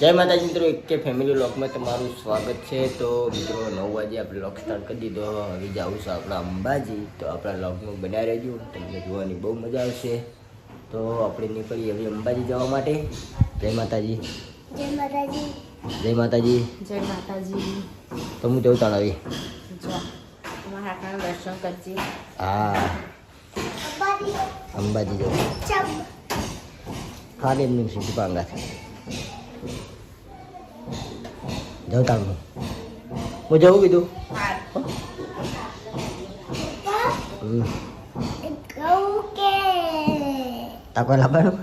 જય માતાજી મિત્રો, એક કે ફેમિલી વ્લોગમાં તમારું સ્વાગત છે। તો મિત્રો 9 વાગે આપણે વ્લોગ સ્ટાર્ટ કરી દીધો। હવે જાઉં છું આપણા અંબાજી, તો આપણા વ્લોગનું બનાવી રહેજો, તમને જોવાની બહુ મજા આવશે। તો આપણે નીકળીએ હવે અંબાજી જવા માટે। જય માતાજી, જય માતાજી, જય માતાજી, જય માતાજી। તો હું જઉં તાણ હવે તમારા દર્શન કરજે। હા, અંબાજી જવું ખાલી એમની સીધી પાંગા જાઉં તાણ હું જવું કીધું। તાકો લાવવાનું?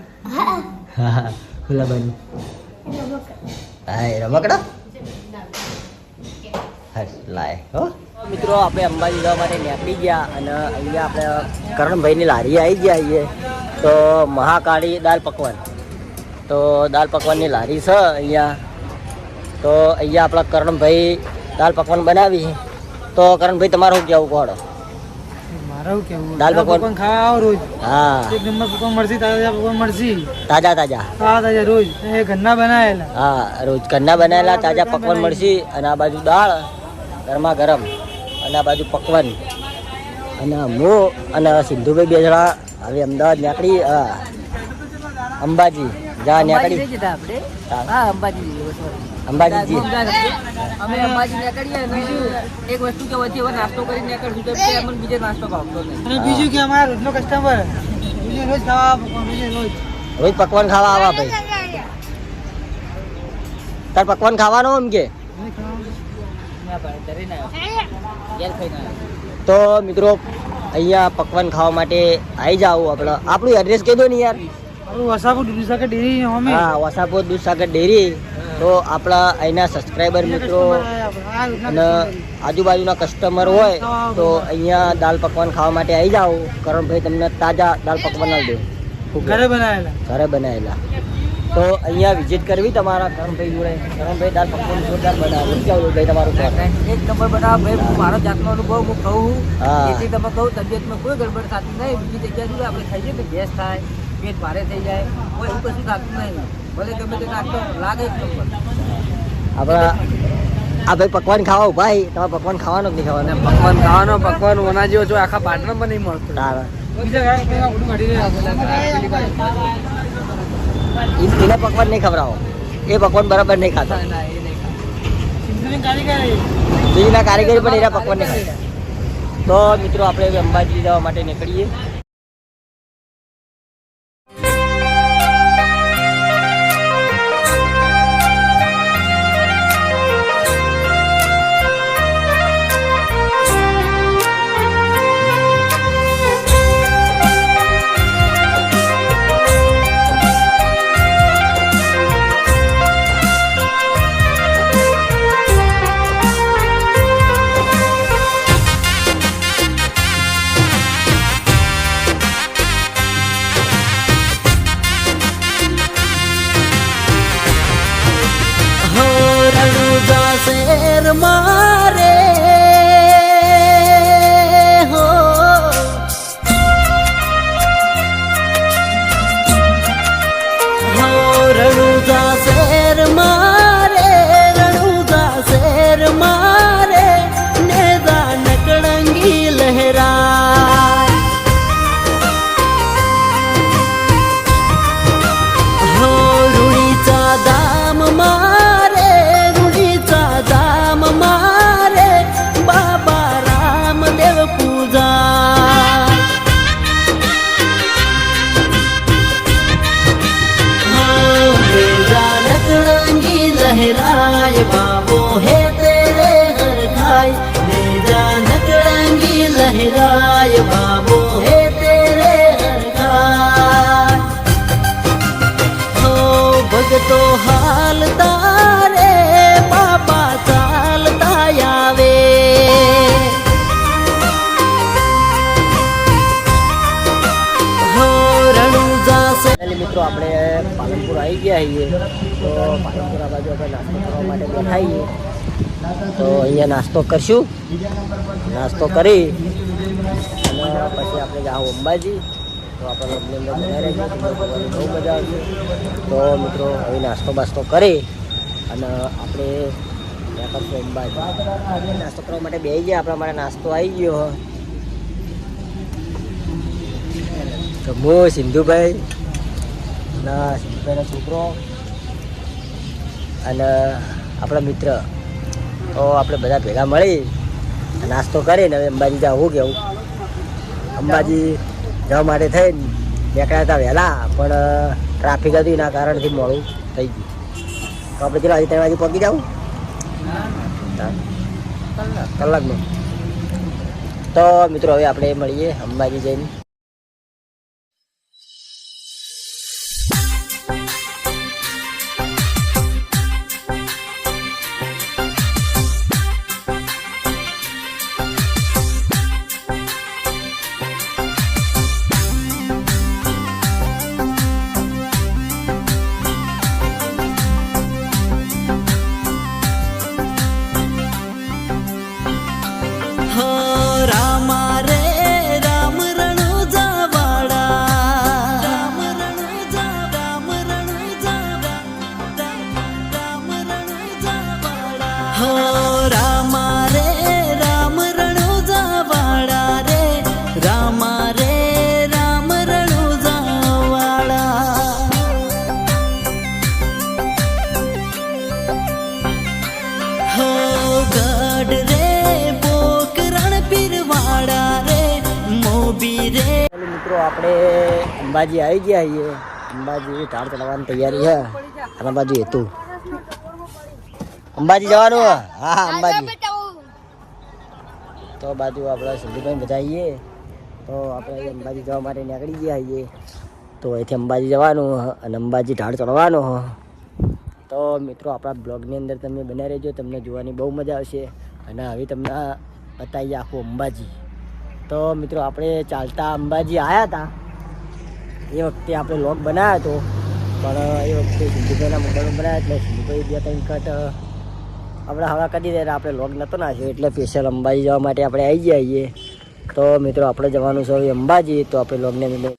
હા, હું લાવવાનું? હા, રમકડા હા લાય હો। મિત્રો આપણે અંબાજી જવા માટે નીકળી ગયા અને અહીંયા આપણે કરણભાઈની લારી આવી ગયા છીએ। તો મહાકાળી દાલ પકવાન, તો દાલ પકવાનની લારી છે અહીંયા। તો અહીંયા આપણા કરણભાઈ દાલ પકવાન બનાવી। તો કરણભાઈ તમારું શું કહેવું કોડો? મારું કેવું દાલ પકવાન ખાવ રોજ। હા, એક નંબર પકવાન મળશે, તાજા પકવાન મળશે, તાજા તાજા તાજા રોજ એ ઘરના બનાવેલા। હા, રોજ ઘરના બનાવેલા તાજા પકવાન મળશે। અને આ બાજુ દાળ ગરમા ગરમ, અને આ બાજુ પકવાન, અને હું અને સિંધુભાઈ બે જણા હવે અમદાવાદ નીકળી અંબાજી જા નીકળી અંબાજી અમે અંબાજી નીકળીએ અને એક વસ્તુ કે વચ્ચે એવો નાસ્તો કરી નીકળશું તો અમને બીજો નાસ્તો ભાવતો નહીં। અને બીજું કે અમારા રોજનો કસ્ટમર બીજું રોજ ખાવા રોજ પકવાન ખાવા આવા ભાઈ। તાર પકવાન ખાવાનો એમ કે? તો મિત્રો અહીંયા પકવાન ખાવા માટે આવી જાવ। આપણું એડ્રેસ કહી દો ને યાર। વસાપુર દૂધસાગર ડેરી અમે। હા, વસાપુર દૂધસાગર ડેરી। તો આપણા અહીંના સબસ્ક્રાઈબર મિત્રો અને આજુબાજુના કસ્ટમર હોય તો અહીંયા દાલ પકવાન ખાવા માટે આવી જાઓ। કરણભાઈ તમને તાજા દાલ પકવાન આપી દે, ઘરે બનાવેલા, ઘરે બનાવેલા। તો અહીંયા વિઝિટ કરવી તમારા કરણભાઈ જોડે। કરણભાઈ દાલ પકવાન જોરદાર બનાવે, કેવું ભાઈ તમારું ઘર? એક નંબર બનાવ ભાઈ। મારો જાતનો અનુભવ હું કહું, હા। એથી તમે કહું તબિયતમાં કોઈ ગડબડ થતી નહીં। બીજી જગ્યાએ જોઈએ આપણે ખાઈએ તો ગેસ થાય, પેટ ભારે થઈ જાય, કોઈ એવું કશું થતું નહીં। ભલે ગમે તે નાસ્તો લાગે જ નંબર। આપણા આ ભાઈ પકવાન ખાવા ભાઈ, તમારે પકવાન ખાવાનું જ નહીં ખાવાનું? પકવાન ખાવાનો પકવાન ઓના જેવો જો આખા પાટણમાં નહીં મળતો। તારા બીજા એને પકવાન નહીં ખવડાવો, એ પકવાન બરાબર નહીં ખાતા। બીજીના કારીગરી પણ એના પકવાન નહીં ખાતા। તો મિત્રો આપણે અંબાજી જવા માટે નીકળીએ। શેર મારે હો રણુજા શેર મારે, રણુજા શેર મારે, નેદા નકળંગી લહેરાય હો રૂડીચા દામ મારે, મારે બાબા રામદેવ પૂજા નકળંગી લહેરાય બાબો હે તેરે હર ખાય। મેરા નકળંગી લહેરાય બાબો હે તેરે હર ખાય હો ભગતો હાલ તારે બાબા ચાલતા આવે હો રણુજા સે। મિત્રો આપણે પાલનપુર આવી ગયા છીએ। તો પાલનપુર આ બાજુ આપણે નાસ્તો કરવા માટે બેઠાઈએ। તો અહીંયા નાસ્તો કરશું, નાસ્તો કરી અને પછી આપણે જાઓ અંબાજી। તો આપણને અમને અંદર બનાવી રાખીએ, બહુ મજા આવશે। તો મિત્રો હવે નાસ્તો બાસ્તો કરી અને આપણે ત્યાં કરશું અંબાજી નાસ્તો કરવા માટે બેસી ગયા. આપણા માટે નાસ્તો આવી ગયો. ગમો સિંધુભાઈ ના સિંધુભાઈનો છોકરો અને આપણા મિત્ર, તો આપણે બધા ભેગા મળી નાસ્તો કરીને હવે અંબાજી જવું. કેવું અંબાજી જવા માટે થઈને નીકળ્યા હતા વહેલા, પણ ટ્રાફિક હતું એના કારણથી મોડું થઈ ગયું. તો આપણે ચલો આજે 3 વાગે પહોંચી જાઉં કલાકમાં. તો મિત્રો હવે આપણે મળીએ અંબાજી જઈને. મિત્રો આપણે અંબાજી આવી ગયા છીએ. અંબાજી ઢાળ ચડવાની તૈયારી છે. અને બાજુ હેતું અંબાજી જવાનું. હા અંબાજી. તો બાજુ આપણે સિંધુભાઈ બધા આવીએ. તો આપણે અંબાજી જવા માટે નીકળી ગયા છીએ. તો અહીંથી અંબાજી જવાનું અને અંબાજી ઢાળ ચડવાનું. તો મિત્રો આપણા બ્લોગની અંદર તમે બન્યા રહેજો, તમને જોવાની બહુ મજા આવશે. અને હવે તમને બતાવીએ આખું અંબાજી. તો મિત્રો આપણે ચાલતા અંબાજી આવ્યા હતા. એ વખતે આપણે વ્લોગ બનાવ્યો હતો, પણ એ વખતે સિંધુભાઈના મોબાઈલમાં બનાવ્યા એટલે સિંધુભાઈ 2-3 કટ આપણે હવા કરી દે આપણે વ્લોગ નહોતો નાખ્યો. એટલે સ્પેશિયલ અંબાજી જવા માટે આપણે આવી જઈએ. તો મિત્રો આપણે જવાનું છે હવે અંબાજી. તો આપણે વ્લોગને અંદર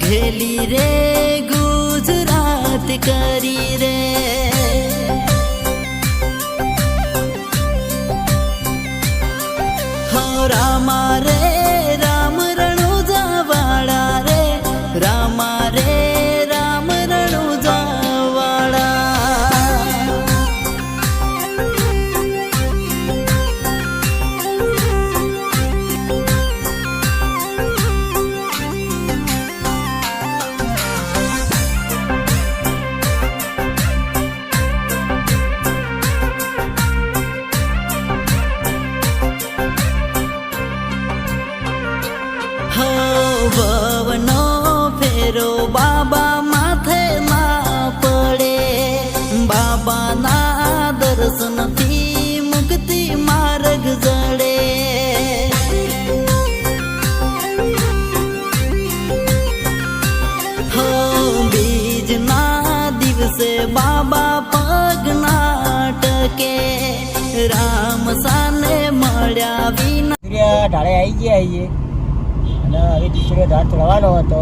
घेली रे गुजरात करी रे हो रामा रे राम रणुजा वाला रे रामा रे राम रणुजा वाला ભવનો ફેરો બાબા માથે ના પડે બાબાના દર્શનથી મુક્તિ માર્ગ જડે હો બીજના દિવસે બાબા પગના ટકે રામ સાને મળ્યા વિના ઢાળે આવી ગયા છીએ. અને હવે ટીસડીઓ ધાર ચડવાનો હતો.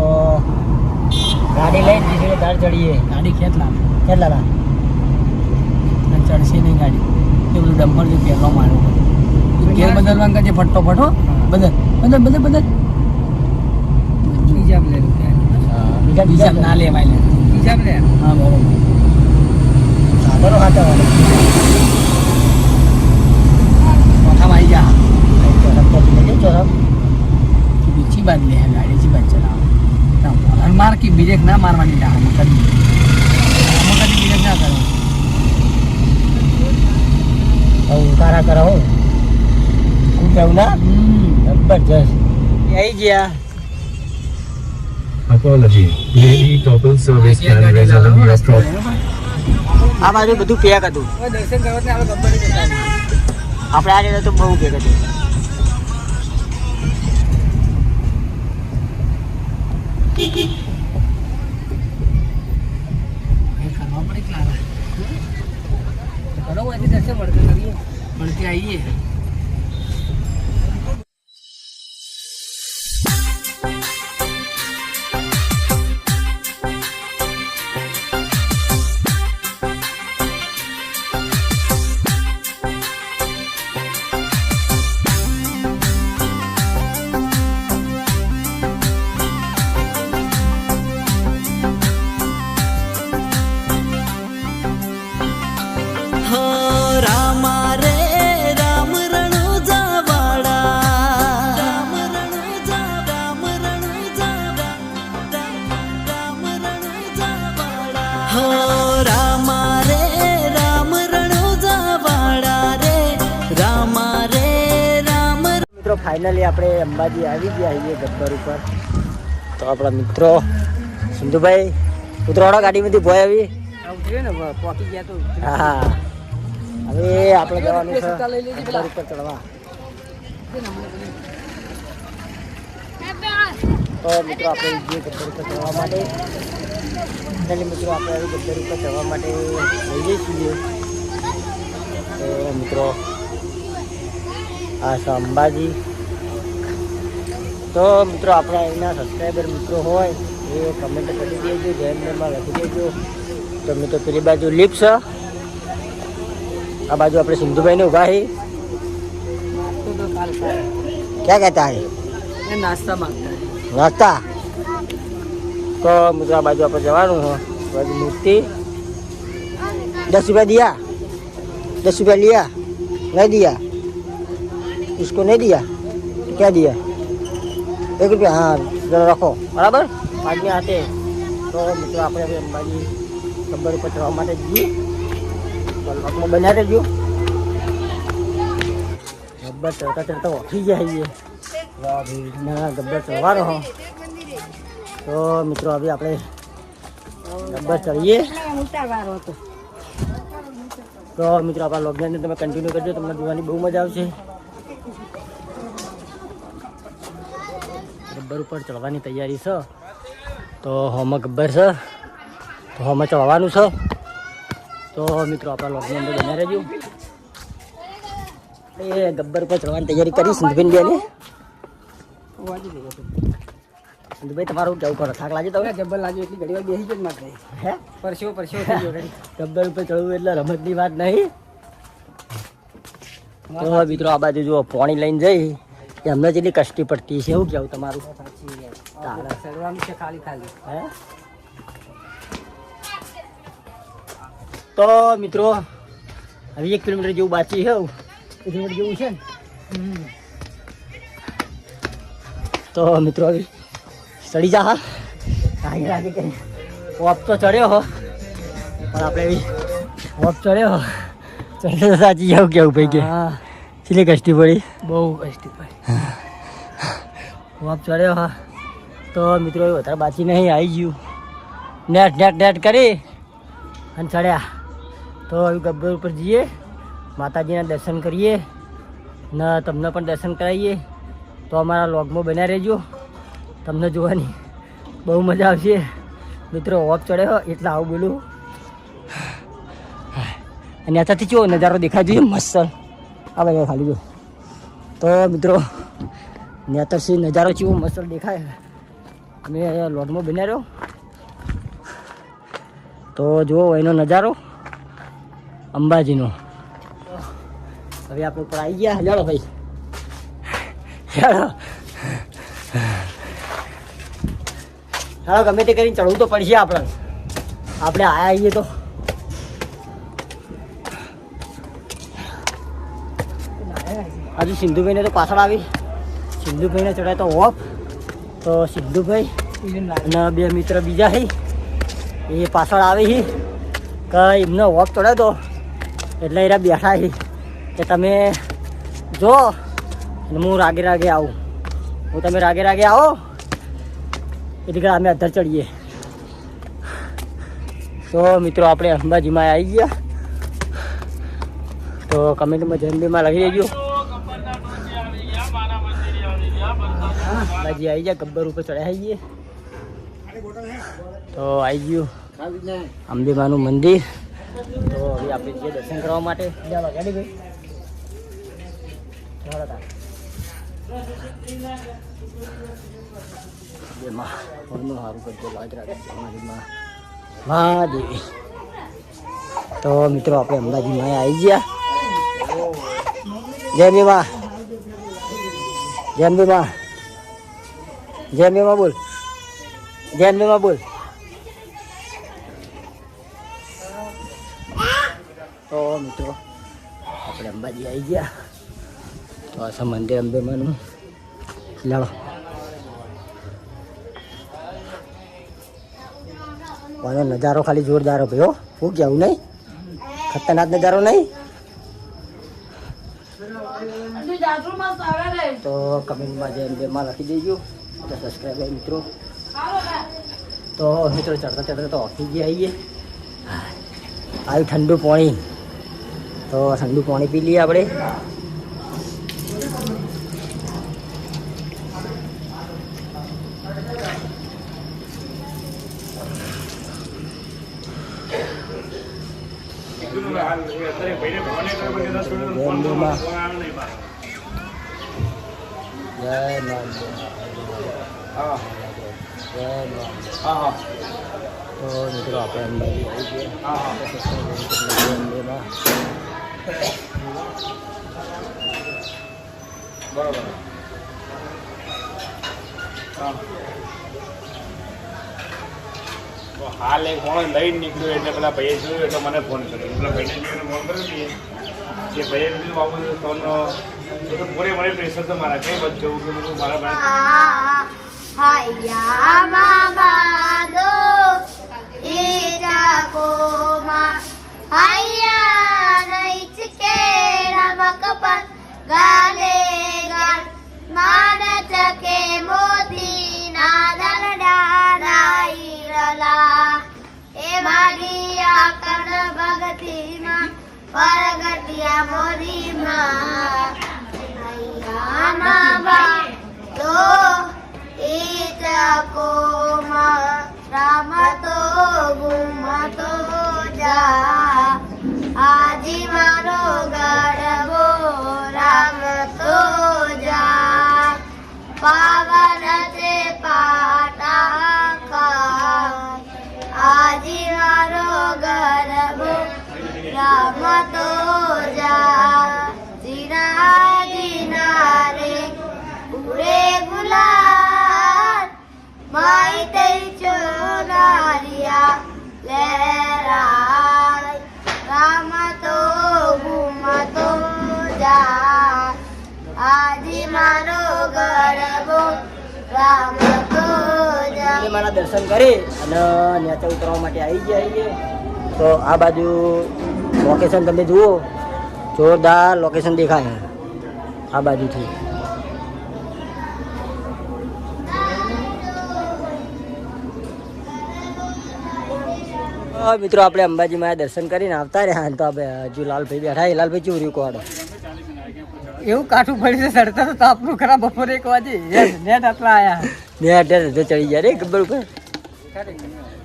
ગાડી લઈને ટીસડીઓ ધાર ચડીએ. ગાડી કેટલા કેટલા ચડશે નહીં ગાડી એટલું બધું ડમ્પર જે પહેલો માર્યો ગેર બદલવાનું કાજે ફટોફટ હો બદલ બીજા લે બીજા ના લેવાય બીજા લે હા બરોબર સાધનો હાથે ચોથામાં આવી જા ચોરમ બીજી બાદ લે ગાડી ચી બાદ ચલાવો અને માર કે બ્રેક ના મારવાની જા કદી બ્રેક ના કરો ઉતારા કરો હું કેવું ના જબરજસ્ત આવી ગયા Apology. DAE Topple Service can reserve your property. આ બાજુ બધું પેક હતું દર્શન કરવા આપણે ગબ્બર જતા આપણે આ રીતે તો બહુ પેક હતું કરવા પડે ક્લારા બરોબર એથી દર્શન મળકે આવીએ હો રામા રે રામ રણુજા વાળા રામ રણુજા વાળા હો રામા રે રામ રણુજા વાળા રે રામા રે રામ. મિત્રો ફાઇનલી આપણે અંબાજી આવી ગયા છીએ ગબ્બર ઉપર તો આપણા મિત્રો સિંધુભાઈ ઉતરાડો ગાડીમાંથી ભોય આવી ને પોકી ગયા તો હા હવે આપણે જવાનું છે ગબ્બર ઉપર ચડવા તો મિત્રો આપણે જે ગબ્બર ઉપર ચડવા માટે મિત્રો આપણે હવે ગબ્બર ઉપર ચડવા માટે જઈએ છીએ તો મિત્રો આ છે અંબાજી તો મિત્રો આપણા અહીંના સબસ્ક્રાઈબર મિત્રો હોય એ કમેન્ટ કરી દેજો ધ્યાનમાં લખી દેજો તો મિત્રો પેલી બાજુ લિફ્ટ છે આ બાજુ આપણે સિંધુભાઈને ઊભા છે ક્યાં કહેતા હે નાસ્તા માંગતા નાસ્તા તો મિત્રો આ બાજુ આપણે જવાનું છે બાજુ મૂર્તિ 10 रुपया दिया 10 रुपया लिया नहीं दिया इसको नहीं दिया तो क्या दिया 1 रुपया हाँ जरा रखो बराबर आदमी आते तो મિત્રો આપણે હવે અંબાજી ગબ્બર ઉપર ચડવા માટે જઈએ વ્લોગમાં બન્યા રહેજો ગબ્બર ચડતા ચડતા ઓછી જાય ના ગબ્બર ચડવાનો હો તો મિત્રો હવે આપણે ગબ્બર ચડીએ તો મિત્રો આપણા વ્લોગની અંદર તમે કન્ટિન્યુ કરજો તમને જોવાની બહુ મજા આવશે ગબ્બર ઉપર ચડવાની તૈયારી છે તો હોમાં ગબ્બર છે તો હોમાં ચડવાનું છે તો મિત્રો આપણા વ્લોગની અંદર બન્યા રહેજો એ ગબ્બર ઉપર ચડવાની તૈયારી કરી સિંધુબેન બેને સિંધુભાઈ તમારું જવું પડે થાક લાગે તો જબ્બર લાગ્યો એટલી ઘડી વાર બેસી જ મારે હે પરસ્યો થઈ ગયો ઘડી ગબ્બર ઉપર ચડવું એટલે રમતની વાત નહીં તો મિત્રો આ બાજુ જુઓ પાણી લઈને જઈ એમને જેટલી કષ્ટી પડતી છે એવું કેવું તમારું ચડવાનું છે ખાલી હે તો મિત્રો હવે 1 કિલોમીટર જેવું બાકી છે 1 કિલોમીટર જેવું છે ને તો મિત્રો હવે ચડી જા હા ઓપ તો ચડ્યો હો પણ આપણે એવી ઓપ ચડ્યો ચડે તો સાચી જાવ કેવું ભાઈ કે હા કેટલી કષ્ટી પડી બહુ કષ્ટી ભાઈ ઓપ ચડ્યો હા તો મિત્રો વધારે બાકી નહીં આવી ગયું નેટ કરી અને ચડ્યા તો હવે ગબ્બર ઉપર જઈએ માતાજીના દર્શન કરીએ ને તમને પણ દર્શન કરાવીએ તો અમારા વ્લોગમાં બન્યા રહેજો તમને જોવાની બહુ મજા આવશે મિત્રો ઓપ ચડ્યો એટલે આવું બોલું અને અત્યારથી કેવો નજારો દેખાય જોઈએ મસ્ત આ ભાઈ ખાલી જો તો મિત્રો નેતરથી નજારો કેવો મસ્ત દેખાય મેં વ્લોગમાં બન્યા રહ્યો તો જુઓ એનો નજારો અંબાજીનો હવે આપણે ઉપર આવી ગયા. ચાલો ભાઈ, ચાલો ચાલો, ગમે તે કરીને ચડવું તો પડશે આપણે આયા આવીએ તો. હજુ સિંધુભાઈને તો પાછળ આવી, સિંધુભાઈને ચડાય તો ઓફ. તો સિંધુભાઈ અને બે મિત્ર બીજા છે એ પાછળ આવે છે કે એમને ઓફ ચડાય તો એટલે એરા બેઠા છે કે તમે જો અને હું રાગે રાગે આવું, તમે રાગે રાગે આવો એટલે અમે અધર ચડીએ. તો મિત્રો આપણે અંબાજીમાં આવી ગયા. તો કમેન્ટમાં જન્મમાં લખી દેજો. અંબાજી આવી ગયા, ગબ્બર ઉપર ચડ્યા જઈએ. તો આવી ગયું અંબેમાનું મંદિર. તો હવે આપણે જઈએ દર્શન કરવા માટે. ગાડી ભાઈ સારું કરજો, લાજ રાખજો મહાદેવી. તો મિત્રો આપણે અંબાજીમાં આવી ગયા. જય અંબેમાં, જય અંબેમાં, જય અંબેમાં બોલ, જય અંબેમાં બોલ. તો મિત્રો આપણે અંબાજી આવી ગયા. તો આ મંદિર અંબેમાનું. લાવો વાળો નજારો ખાલી જોરદાર ભાઈ. હો હું કેવું નહીં, ખતરનાક નજારો નહીં. તો કમેન્ટમાં જય અંબેમાં લખી દેજો. તો સબસ્ક્રાઈબ મિત્રો. તો મિત્રો ચડતા ચડતા તો ઓફિસ ગયા આવીએ. આવી ઠંડુ પાણી, તો ઠંડુ પાણી પી લઈએ આપણે. તો મિત્રો આપણે અંબાજી આવી ગયા. બરોબર. તો હાલ એક ફોન લઈને નીકળ્યો એટલે પેલા ભાઈએ જોયું એટલે મને ફોન કર્યો. પેલા ભાઈને જોઈને ફોન કર્યો કે ભાઈએ કીધું બાબુ ફોન પૂરે મને પ્રેશર તો મારા કઈ બચ જવું કે બધું મારા ભાઈ પરગટિયા મોરી માં આયા તો ઈચકો માં રામતો ગુમતો જા આજી મારો ગડવો રામતો જા પાવન તે પાટા આજી મારો ગડવો રામતો જા જીના જીના રે પૂરે ગુલાલ માઈ તેરી ચોનારિયા લેરાય રામતો ઘૂમતો જા આજી મારો ગરબો રામતો જા. મારા દર્શન કરી અને નેચે ઉતરવા માટે આવી ગયા. તો આ બાજુ લોકેશન તમે જુઓ, જોરદાર લોકેશન દેખાય આ બાજુથી. મિત્રો આપણે અંબાજીમાં દર્શન કરીને આવતા રહ્યા. તો આપણે હજુ લાલભાઈ બેઠા. લાલભાઈ કેવું રહ્યું કોડો? એવું કાઠું પડી છે ચડતા તો તાપનું ખરા. બપોરે 1 વાગે નેટ આટલા આયા, નેટ ચડી ગયા રે ગબ્બર ઉપર.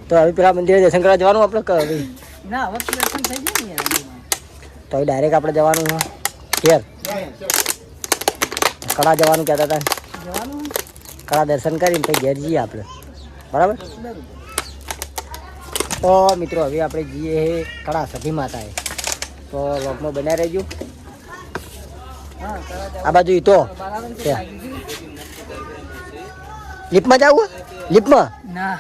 તો હવે પેલા મંદિરે દર્શન કરવા જવાનું આપણે હવે? ના, હવે દર્શન થઈ ગયા ને યાર. તો હવે ડાયરેક્ટ આપણે જવાનું ઘેર. કડા જવાનું કહેતા હતા. જવાનું કડા દર્શન કરીને પછી ઘેર જઈએ આપણે. બરાબર. તો મિત્રો હવે આપણે જઈએ કડા સધી માતાએ. તો વ્લોગમાં બનાવી રહેજો. હા તળાજા આ બાજુ ઈ તો બરાબર છે ત્યાં. લાગી ગયું? લિફ્ટમાં જવું લિફ્ટમાં ના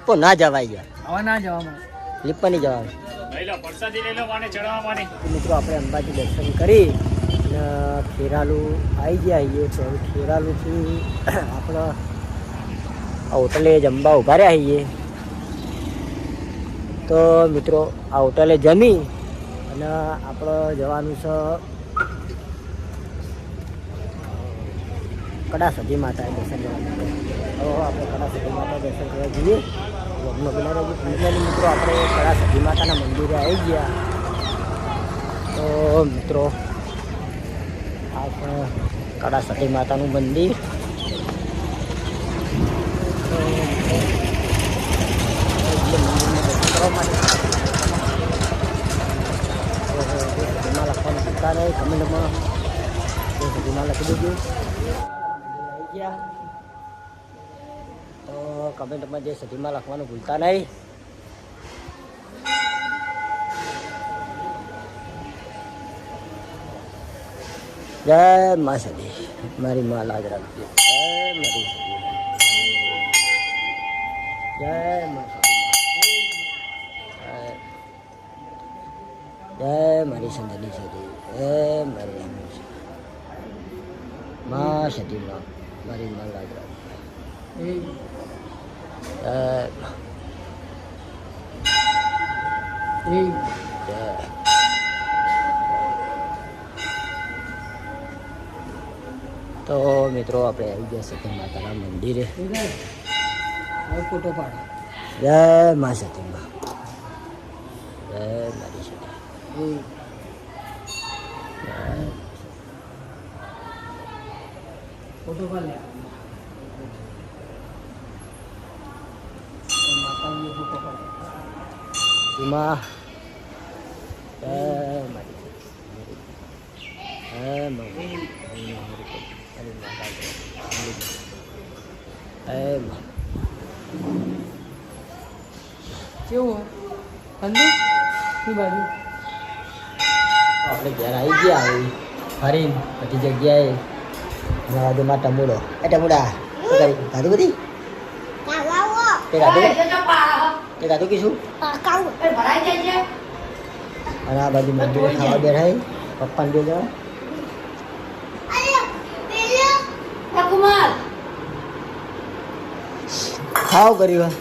તો ના જવાય યાર હવે ના જવામાં લિફ્ટમાં નહીં જવાનું લઈ લો પ્રસાદી લઈ લો માને ચડવા માને મિત્રો આપણે અંબાજી દર્શન કરી અને ખેરાલુ આવી ગયા છીએ તો હવે ખેરાલુથી આપણે આ હોટલે જમવા ઊભા રહ્યા છીએ તો મિત્રો આ હોટલે જમી અને આપણે જવાનું છે કડા સતી માતા દર્શન કરવા માટે તો આપણે કડા સતી માતા દર્શન કરવા જઈએ મિત્રો આપણે કડા સતી માતાના મંદિરે આવી ગયા તો મિત્રો આ છે કડા સતી માતાનું મંદિર તો સતીમાં લખવાનું ભૂલતા નહીં કમેન્ટમાં સતીમાં લખી દેજો આવી ગયા તો કમેન્ટમાં જે સતીમાં લખવાનું ભૂલતા નહીં જય મા સતી મારી મા લાજ રાખજો જય મારી સતી જય મારી સંતની સતી જય મારી મા સતી મારી મા લાજ રાખજો જય તો મિત્રો આપણે આવી ગયા સતી માતાના મંદિરે હવે ફોટો પાડો જય મા સતી મા જય મારી સતી ફોટો પાડ લે માતાનો ફોટો પાડ માં જય મારી સતી જય મારી કેવું ઠંડુ શું બાજુ આપણે ઘેર આવી ગયા આવી ફરી બધી જગ્યાએ નવાદોમાં ટમુડો એ ટમુડા શું કરી ગાધું બધી તે ગાધું તે ગાધું કીશું અને આ બાજુ મંદિરે ખાવા બેઠાય પપ્પાને બે જણ ખાવ કર્યું